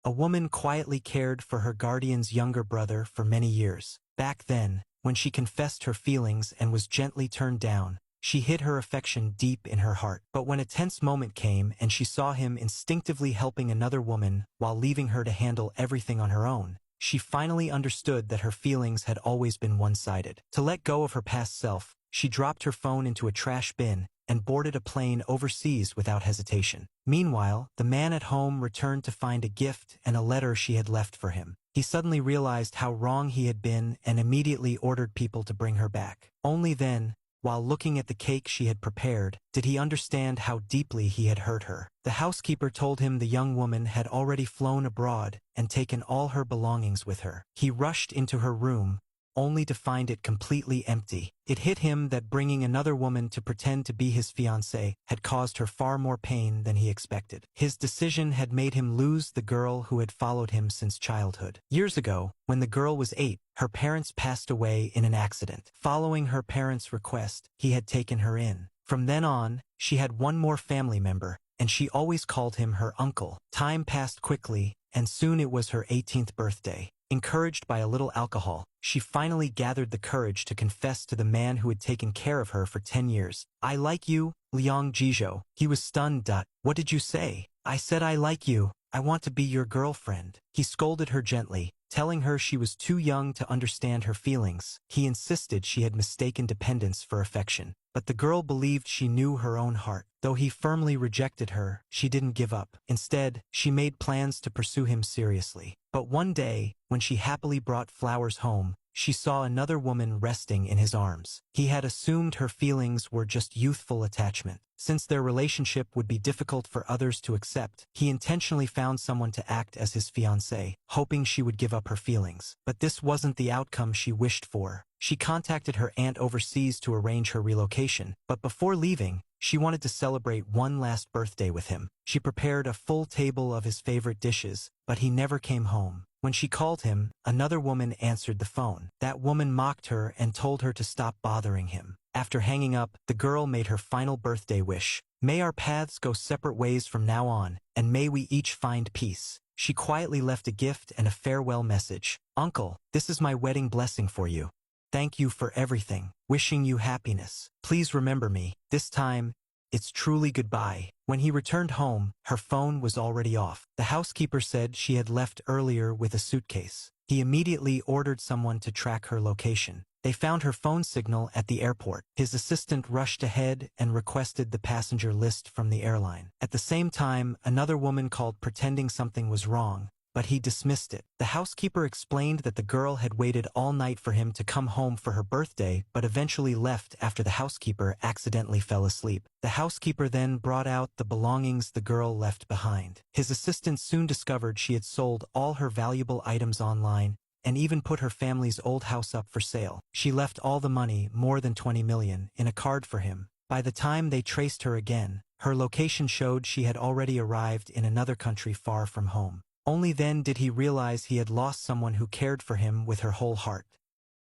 A woman quietly cared for her guardian's younger brother for many years. Back then, when she confessed her feelings and was gently turned down, she hid her affection deep in her heart. But when a tense moment came and she saw him instinctively helping another woman while leaving her to handle everything on her own, she finally understood that her feelings had always been one-sided. To let go of her past self, she dropped her phone into a trash bin and boarded a plane overseas without hesitation. Meanwhile, the man at home returned to find a gift and a letter she had left for him. He suddenly realized how wrong he had been and immediately ordered people to bring her back. Only then, while looking at the cake she had prepared, did he understand how deeply he had hurt her. The housekeeper told him the young woman had already flown abroad and taken all her belongings with her. He rushed into her room, only to find it completely empty. It hit him that bringing another woman to pretend to be his fiancée had caused her far more pain than he expected. His decision had made him lose the girl who had followed him since childhood. Years ago, when the girl was 8, her parents passed away in an accident. Following her parents' request, he had taken her in. From then on, she had one more family member, and she always called him her uncle. Time passed quickly, and soon it was her 18th birthday. Encouraged by a little alcohol, she finally gathered the courage to confess to the man who had taken care of her for 10 years. "I like you, Liang Jizhou." He was stunned. "What did you say?" "I said I like you. I want to be your girlfriend." He scolded her gently, telling her she was too young to understand her feelings. He insisted she had mistaken dependence for affection. But the girl believed she knew her own heart. Though he firmly rejected her, she didn't give up. Instead, she made plans to pursue him seriously. But one day, when she happily brought flowers home, she saw another woman resting in his arms. He had assumed her feelings were just youthful attachment. Since their relationship would be difficult for others to accept, he intentionally found someone to act as his fiancée, hoping she would give up her feelings. But this wasn't the outcome she wished for. She contacted her aunt overseas to arrange her relocation, but before leaving, she wanted to celebrate one last birthday with him. She prepared a full table of his favorite dishes, but he never came home. When she called him, another woman answered the phone. That woman mocked her and told her to stop bothering him. After hanging up, the girl made her final birthday wish. "May our paths go separate ways from now on, and may we each find peace." She quietly left a gift and a farewell message. "Uncle, this is my wedding blessing for you. Thank you for everything. Wishing you happiness. Please remember me. This time, it's truly goodbye." When he returned home, her phone was already off. The housekeeper said she had left earlier with a suitcase. He immediately ordered someone to track her location. They found her phone signal at the airport. His assistant rushed ahead and requested the passenger list from the airline. At the same time, another woman called pretending something was wrong, but he dismissed it. The housekeeper explained that the girl had waited all night for him to come home for her birthday, but eventually left after the housekeeper accidentally fell asleep. The housekeeper then brought out the belongings the girl left behind. His assistant soon discovered she had sold all her valuable items online and even put her family's old house up for sale. She left all the money, more than 20 million, in a card for him. By the time they traced her again, her location showed she had already arrived in another country far from home. Only then did he realize he had lost someone who cared for him with her whole heart.